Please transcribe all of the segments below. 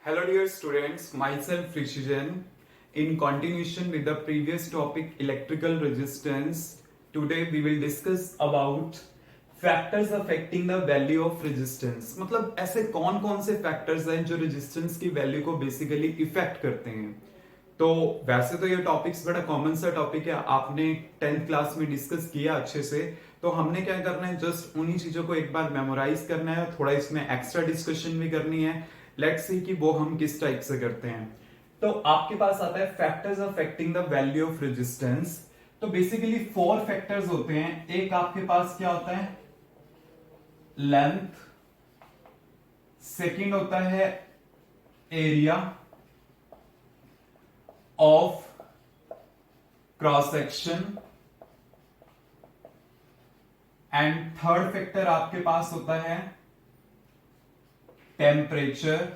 Hello dear students, myself Rishijan. In continuation with the previous topic electrical resistance, today we will discuss about factors affecting the value of resistance. मतलब ऐसे कौन कौन से factors हैं जो resistance की value को basically affect करते हैं. तो वैसे तो ये टॉपिक्स बड़ा कॉमन सा टॉपिक है, आपने 10th क्लास में डिस्कस किया अच्छे से. तो हमने क्या करना है, जस्ट उन्हीं चीजों को एक बार मेमोराइज करना है, थोड़ा इसमें एक्स्ट्रा डिस्कशन भी करनी है. लेट्स सी कि वो हम किस टाइप से करते हैं. तो आपके पास आता है factors affecting the value of resistance. तो बेसिकली 4 फैक्टर्स होते हैं. एक आपके पास क्या होता है, लेंथ. सेकंड होता है area of cross section. And third factor आपके पास होता है temperature.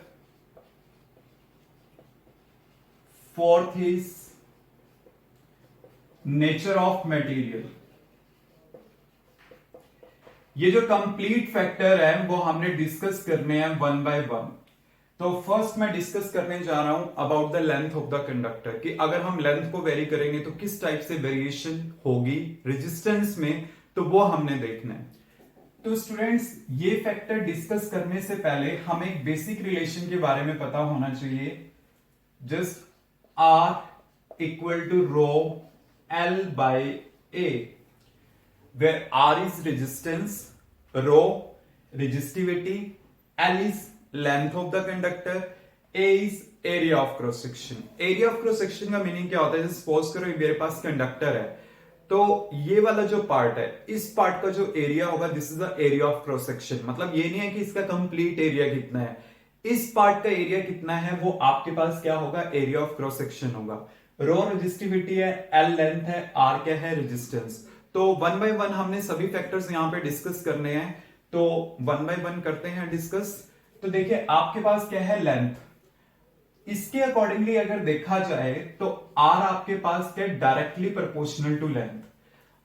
Fourth is nature of material. ये जो कंप्लीट फैक्टर है वो हमने डिस्कस करने हैं वन बाय वन. तो फर्स्ट मैं डिस्कस करने जा रहा हूं about the length of the conductor, कि अगर हम लेंथ को वेरी करेंगे तो किस टाइप से वेरिएशन होगी रेजिस्टेंस में, तो वो हमने देखना है. तो स्टूडेंट्स, ये फैक्टर डिस्कस करने से पहले हमें एक बेसिक रिलेशन के बारे में पता होना चाहिए. Just R equal to rho L by A, where R is resistance, rho resistivity, L is length of the conductor, A is area of cross section. area of cross section का meaning क्या होता है, suppose करो मेरे पास conductor है, तो ये वाला जो पार्ट है, इस पार्ट का जो एरिया होगा, this is the area of cross section. मतलब ये नहीं है कि इसका कंप्लीट एरिया कितना है, इस पार्ट का एरिया कितना है वो आपके पास क्या होगा, एरिया ऑफ क्रॉस सेक्शन होगा. रो रेजिस्टिविटी है, एल लेंथ है, आर क्या है, रेजिस्टेंस. तो वन बाय वन हमने सभी फैक्टर्स यहां पे डिस्कस करने हैं. तो वन बाय वन करते हैं डिस्कस. तो देखिए आपके पास क्या है, लेंथ. इसके अकॉर्डिंगली अगर देखा जाए तो आर आपके पास क्या, डायरेक्टली प्रोपोर्शनल टू लेंथ.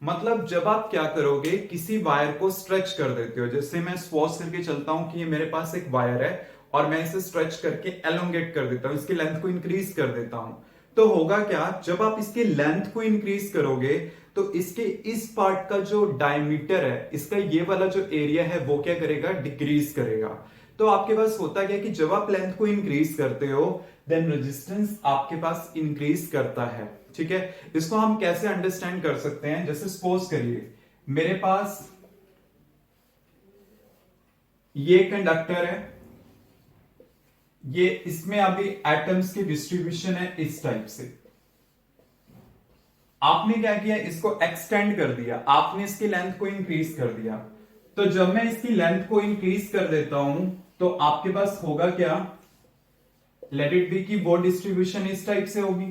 मतलब जब आप क्या करोगे, किसी वायर को स्ट्रेच कर देते हो, जैसे मैं सपोज करके चलता हूं कि ये मेरे पास एक वायर है और मैं इसे स्ट्रेच करके एलोंगेट कर देता हूं, इसकी लेंथ को इंक्रीज कर देता हूं. तो होगा क्या, जब आप इसकी लेंथ को इंक्रीज करोगे तो इसके इस पार्ट का जो डायमीटर है, इसका ये वाला जो एरिया है वो क्या करेगा, डिक्रीज करेगा. तो आपके पास होता क्या कि जब आप लेंथ को इंक्रीज करते हो देन रेजिस्टेंस आपके पास इंक्रीज करता है. ठीक है, इसको हम कैसे अंडरस्टैंड कर सकते हैं, जैसे सपोज करिए मेरे पास ये कंडक्टर है, ये इसमें अभी एटम्स की डिस्ट्रीब्यूशन है इस टाइप से. आपने क्या किया, इसको एक्सटेंड कर दिया, आपने इसकी लेंथ को इंक्रीज कर दिया. तो जब मैं इसकी लेंथ को इंक्रीज कर देता हूं तो आपके पास होगा क्या, लेट इट बी कि वो डिस्ट्रीब्यूशन इस टाइप से होगी.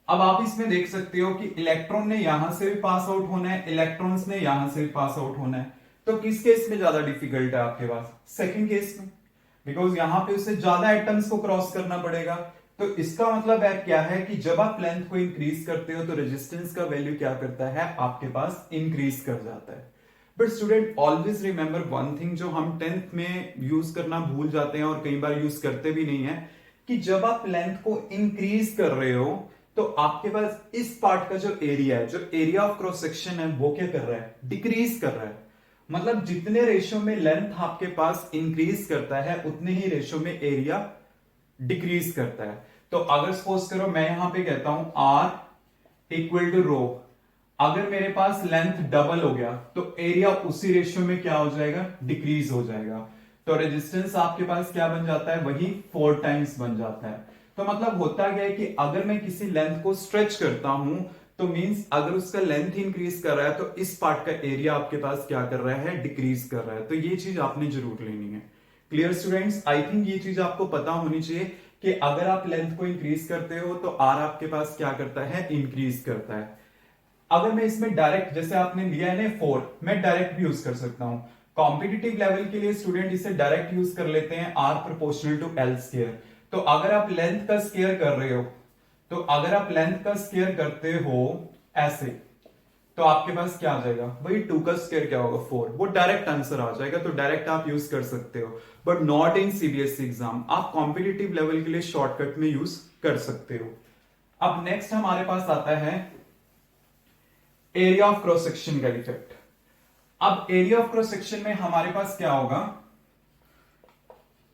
अब आप इसमें देख सकते हो कि इलेक्ट्रॉन ने यहां से भी पास आउट होना है, इलेक्ट्रॉन्स ने यहां से भी पास आउट होना है. तो किस केस में ज्यादा डिफिकल्ट है आपके पास, सेकंड केस में, बिकॉज यहां पे उसे ज्यादा एटम्स को क्रॉस करना पड़ेगा. तो इसका मतलब है क्या है कि जब आप लेंथ को इंक्रीज करते हो तो रेजिस्टेंस का वैल्यू क्या करता है, आपके पास इंक्रीज कर जाता है. But student always remember one thing, जो हम 10th में यूज करना भूल जाते हैं और कई बार यूज करते भी नहीं है, कि जब आप लेंथ को इंक्रीज कर रहे हो तो आपके पास इस पार्ट का जो एरिया है, जो एरिया ऑफ क्रॉस सेक्शन है, वो क्या कर रहा है, डिक्रीज कर रहा है. मतलब जितने रेशो में लेंथ आपके पास इंक्रीज करता है उतने ही रेशो में एरिया डिक्रीज करता है. तो अगर सपोज करो मैं यहां पे कहता हूं आर इक्वल टू रो, अगर मेरे पास लेंथ डबल हो गया तो एरिया उसी रेशियो में क्या हो जाएगा, डिक्रीज हो जाएगा. तो रेजिस्टेंस आपके पास क्या बन जाता है, वही 4 टाइम्स बन जाता है. तो मतलब होता क्या है कि अगर मैं किसी लेंथ को स्ट्रेच करता हूं तो मींस अगर उसका लेंथ इंक्रीज कर रहा है तो इस पार्ट का एरिया आपके पास क्या कर रहा है, डिक्रीज कर रहा है. तो ये चीज आपने जरूर लेनी है. क्लियर स्टूडेंट्स, आई थिंक ये चीज आपको पता होनी चाहिए कि अगर आप लेंथ को इंक्रीज करते हो तो आर आपके पास क्या करता है, इंक्रीज करता है. अगर मैं इसमें डायरेक्ट, जैसे आपने लिया है ना 4, मैं डायरेक्ट भी यूज कर सकता हूं. कॉम्पिटिटिव लेवल के लिए स्टूडेंट इसे डायरेक्ट यूज कर लेते हैं, R proportional to L square. तो अगर आप लेंथ का स्क्वायर कर रहे हो, तो अगर आप लेंथ का स्क्वायर करते हो ऐसे, तो आपके पास क्या आ जाएगा, वही 2 का स्क्वायर क्या होगा 4, वो डायरेक्ट आंसर आ जाएगा, तो डायरेक्ट आप यूज कर सकते हो, but not in CBSE exam. आप कॉम्पिटिटिव लेवल के लिए शॉर्टकट में यूज कर सकते हो। अब नेक्स्ट हमारे पास आता है एरिया ऑफ क्रॉस सेक्शन का इफेक्ट। अब एरिया ऑफ क्रॉस सेक्शन में हमारे पास क्या होगा,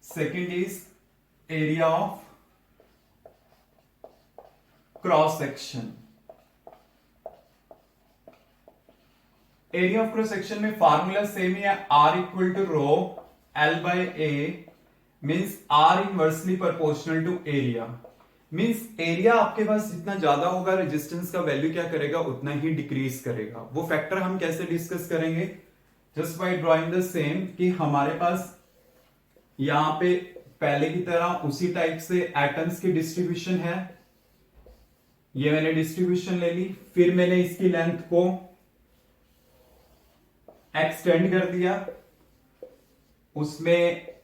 second is area of cross section. Area of cross section में फार्मूला सेम ही है, R equal to rho L by A, means R inversely proportional to area. Means area आपके पास जितना ज्यादा होगा रेजिस्टेंस का वैल्यू क्या करेगा, उतना ही डिक्रीज करेगा। वो फैक्टर हम कैसे डिस्कस करेंगे, just by drawing the same, कि हमारे पास यहां पे पहले की तरह उसी टाइप से एटम्स की डिस्ट्रीब्यूशन है, ये मैंने डिस्ट्रीब्यूशन ले ली, फिर मैंने इसकी लेंथ को एक्सटेंड कर दिया, उसमें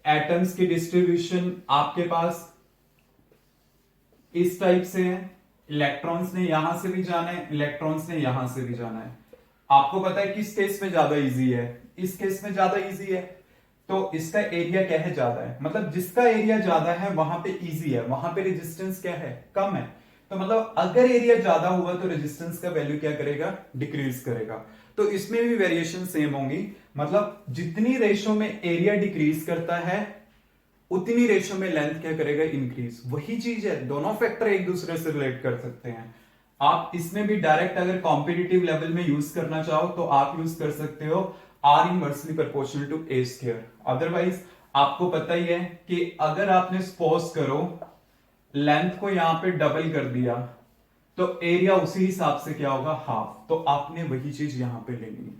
एटम्स की डिस्ट्रीब्यूशन आपके पास इस टाइप से है, इलेक्ट्रॉन्स ने यहां से भी जाना है, इलेक्ट्रॉन्स ने यहां से भी जाना है। आपको पता है किस केस में ज्यादा इजी है, इस केस में ज्यादा इजी है, तो इसका एरिया क्या है, ज्यादा है, मतलब जिसका एरिया ज्यादा है वहां पे इजी है, वहां पे रेजिस्टेंस क्या है, कम है। तो मतलब अगर एरिया ज्यादा हुआ तो रेजिस्टेंस का वैल्यू क्या करेगा, डिक्रीज करेगा। तो इसमें भी वेरिएशन सेम होंगी, मतलब जितनी रेशो में एरिया डिक्रीज करता है उतनी रेशो में लेंथ क्या करेगा, इंक्रीज। वही चीज है, दोनों फैक्टर एक दूसरे से रिलेट कर सकते हैं। आप इसमें भी डायरेक्ट अगर कॉम्पिटिटिव लेवल में यूज करना चाहो तो आप यूज कर सकते हो R inversely proportional to A square. Otherwise आपको पता ही है कि अगर आपने सपोज करो लेंथ को यहां पे डबल कर दिया तो एरिया उसी हिसाब से क्या होगा, हाफ। तो आपने वही चीज यहां पे लेनी है।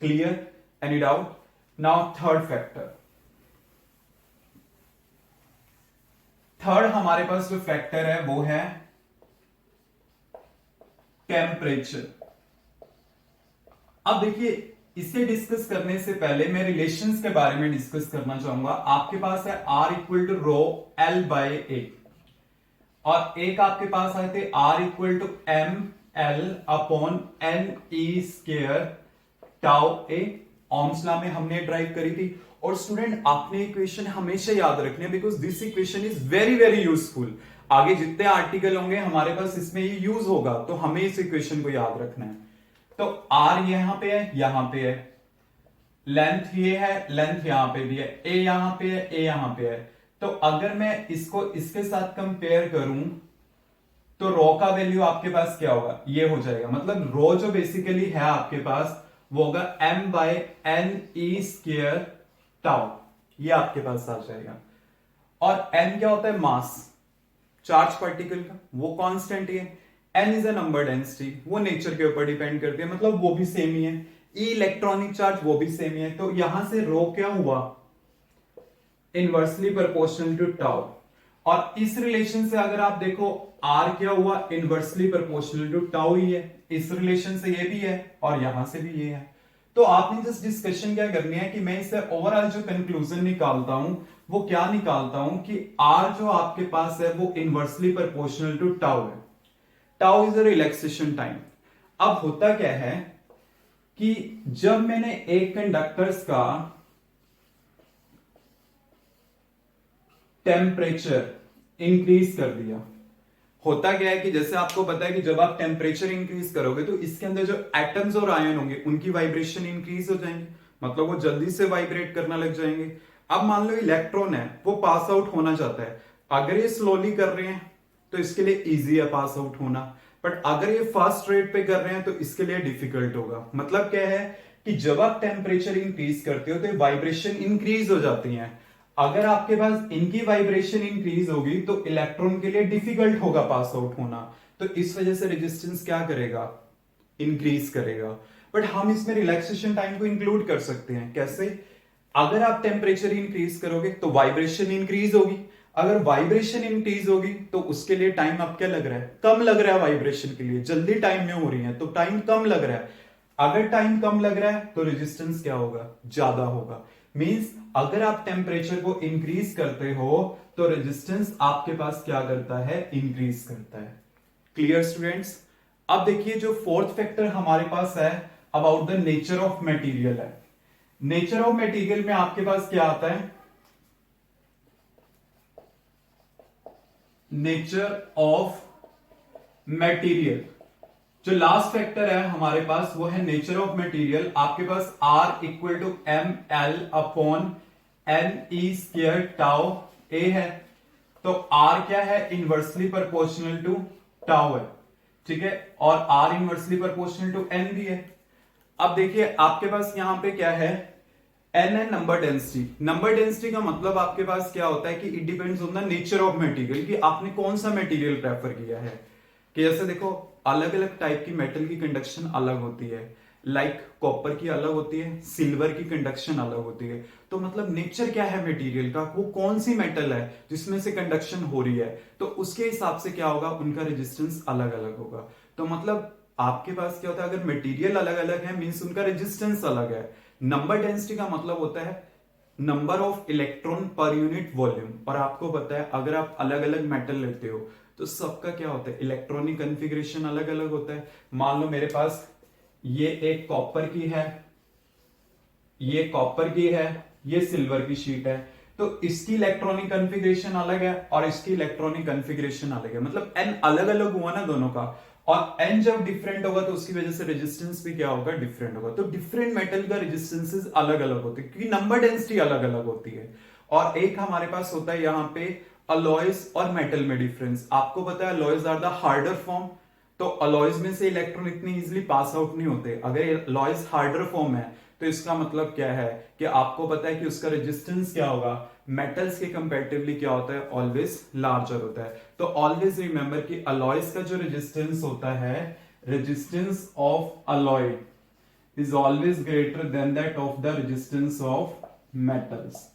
Clear, any doubt? Now third factor, third हमारे पास जो फैक्टर है वो है टेम्परेचर। अब देखिए, इसे डिस्कस करने से पहले मैं रिलेशंस के बारे में डिस्कस करना चाहूंगा। आपके पास है R equal to rho L by A, और एक आपके पास आए थे R equal to M L upon N E square tau A. Ohm's law में हमने ड्राइव करी थी। और स्टूडेंट आपने इक्वेशन हमेशा याद रखनी है, because this equation is very very useful. आगे जितने आर्टिकल होंगे हमारे पास इसमें ये यूज होगा, तो हमें इस इक्वेशन को याद रखना है। तो आर यहां पे है, यहां पे है, लेंथ ये है, लेंथ यहां पे भी है, ए यहां पे है, ए यहां पे है। तो अगर मैं इसको इसके साथ कंपेयर करूं तो रो का वैल्यू आपके पास क्या होगा, ये हो जाएगा। मतलब रो जो बेसिकली है आपके पास वो होगा m by n E square tau, ये आपके पास आ जाएगा। और एन क्या होता है, मास, चार्ज पार्टिकल का, वो कांस्टेंट है। N is a number density, वो नेचर के ऊपर डिपेंड करती है, मतलब वो भी सेम ही है। ई इलेक्ट्रॉनिक चार्ज वो भी सेम ही है। तो यहां से रो क्या हुआ, इनवर्सली प्रोपोर्शनल टू टाउ। और इस रिलेशन से अगर आप देखो आर क्या हुआ, इनवर्सली प्रोपोर्शनल टू टाउ ही है। इस रिलेशन से ये भी है और यहां से भी ये है। तो आपने जस्ट डिस्कशन क्या करनी है कि मैं इससे ओवरऑल जो कंक्लूजन निकालता हूं वो क्या निकालता हूं कि आर जो आपके पास है वो इनवर्सली प्रोपोर्शनल टू टाउ है। Tau is a relaxation time. अब होता क्या है कि जब मैंने एक कंडक्टर्स का टेम्परेचर इंक्रीज कर दिया, होता क्या है कि जैसे आपको पता है कि जब आप टेम्परेचर इंक्रीज करोगे तो इसके अंदर जो एटम्स और आयन होंगे उनकी वाइब्रेशन इंक्रीज हो जाएंगे, मतलब वो जल्दी से वाइब्रेट करना लग जाएंगे। अब मान लो इलेक्ट्रॉन है, वो पास आउट होना चाहता है। अगर ये स्लोली कर रहे हैं तो इसके लिए इजी है पास आउट होना, बट अगर ये फास्ट रेट पे कर रहे हैं तो इसके लिए डिफिकल्ट होगा। मतलब क्या है कि जब आप टेम्परेचर इंक्रीज करते हो तो वाइब्रेशन इंक्रीज हो जाती है। अगर आपके पास इनकी वाइब्रेशन इंक्रीज होगी तो इलेक्ट्रॉन के लिए डिफिकल्ट होगा पास आउट होना, तो इस वजह से रेजिस्टेंस क्या करेगा, इंक्रीज करेगा। बट हम इसमें रिलैक्सेशन टाइम को इंक्लूड कर सकते हैं। कैसे? अगर आप टेम्परेचर इंक्रीज करोगे तो वाइब्रेशन इंक्रीज होगी। अगर वाइब्रेशन इंक्रीज होगी तो उसके लिए टाइम अब क्या लग रहा है, कम लग रहा है। वाइब्रेशन के लिए जल्दी टाइम में हो रही है तो टाइम कम लग रहा है। अगर टाइम कम लग रहा है तो रेजिस्टेंस क्या होगा, ज्यादा होगा। मींस अगर आप टेम्परेचर को इंक्रीज करते हो तो रेजिस्टेंस आपके पास क्या करता है, इंक्रीज करता है। Clear students? अब देखिए जो फोर्थ फैक्टर हमारे पास है about the nature of material है। नेचर ऑफ मटेरियल में आपके पास क्या आता है, नेचर ऑफ मटेरियल। जो लास्ट फैक्टर है हमारे पास वो है नेचर ऑफ मटेरियल। आपके पास R equal to M L upon N E square tau A है। तो R क्या है, इनवर्सली प्रोपोर्शनल टू टाउ है, ठीक है, और R inversely proportional to n भी है। अब देखिए आपके पास यहां पे क्या है, एन है नंबर डेंसिटी। नंबर डेंसिटी का मतलब आपके पास क्या होता है कि it depends on the nature of material, कि आपने कौन सा मटेरियल प्रेफर किया है। कि जैसे देखो अलग अलग टाइप की मेटल की कंडक्शन अलग होती है, लाइक कॉपर की अलग होती है, सिल्वर की कंडक्शन अलग होती है। तो मतलब नेचर क्या है मटेरियल का, वो कौन सी मेटल है जिसमें से कंडक्शन हो रही है, तो उसके हिसाब से क्या होगा, उनका रेजिस्टेंस अलग अलग होगा। तो मतलब आपके पास क्या होता है, अगर मटेरियल अलग अलग है मींस उनका रेजिस्टेंस अलग है। नंबर डेंसिटी का मतलब होता है number of electron per unit volume. और आपको पता है अगर आप अलग अलग मेटल लेते हो तो सबका क्या होता है, इलेक्ट्रॉनिक कन्फिग्रेशन अलग अलग होता है। मान लो मेरे पास ये एक कॉपर की है, ये कॉपर की है, ये सिल्वर की शीट है, तो इसकी इलेक्ट्रॉनिक कन्फिग्रेशन अलग है और इसकी इलेक्ट्रॉनिक कन्फिग्रेशन अलग है। मतलब एन अलग अलग हुआ ना दोनों का, और एन जब डिफरेंट होगा तो उसकी वजह से रेजिस्टेंस भी क्या होगा, डिफरेंट होगा। तो डिफरेंट मेटल का रेजिस्टेंसेस अलग अलग होते हैं क्योंकि नंबर डेंसिटी अलग अलग होती है। और एक हमारे पास होता है यहाँ पे अलॉयज और मेटल में डिफरेंस। आपको पता है alloys are the harder form, तो अलॉयज में से इलेक्ट्रॉन इतनी इजीली पास आउट नहीं होते। अगर अलॉयज हार्डर फॉर्म है तो इसका मतलब क्या है कि आपको पता है कि उसका रेजिस्टेंस क्या होगा, मेटल्स के कंपैरेटिवली क्या होता है, ऑलवेज लार्जर होता है। तो ऑलवेज रिमेंबर कि अलॉयज का जो रेजिस्टेंस होता है, resistance of alloy is always greater than that of the resistance of metals.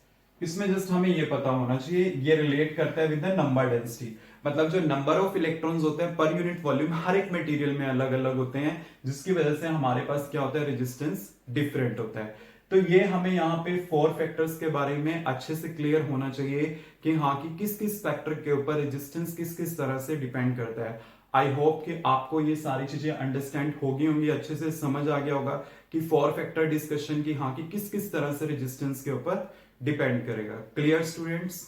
इसमें जस्ट हमें ये पता होना चाहिए, ये रिलेट करता है विद द नंबर डेंसिटी। मतलब जो नंबर ऑफ इलेक्ट्रॉन्स होते हैं पर यूनिट वॉल्यूम हर एक मटेरियल में अलग अलग होते हैं, जिसकी वजह से हमारे पास क्या होता है, रेजिस्टेंस डिफरेंट होता है। तो ये हमें यहाँ पे 4 फैक्टर्स के बारे में अच्छे से क्लियर होना चाहिए कि हाँ कि किस किस फैक्टर के ऊपर रेजिस्टेंस किस किस तरह से डिपेंड करता है। आई होप कि आपको ये सारी चीजें अंडरस्टैंड होगी होंगी, अच्छे से समझ आ गया होगा कि 4 फैक्टर डिस्कशन की हाँ कि किस किस तरह से रेजिस्टेंस के ऊपर डिपेंड करेगा। Clear students?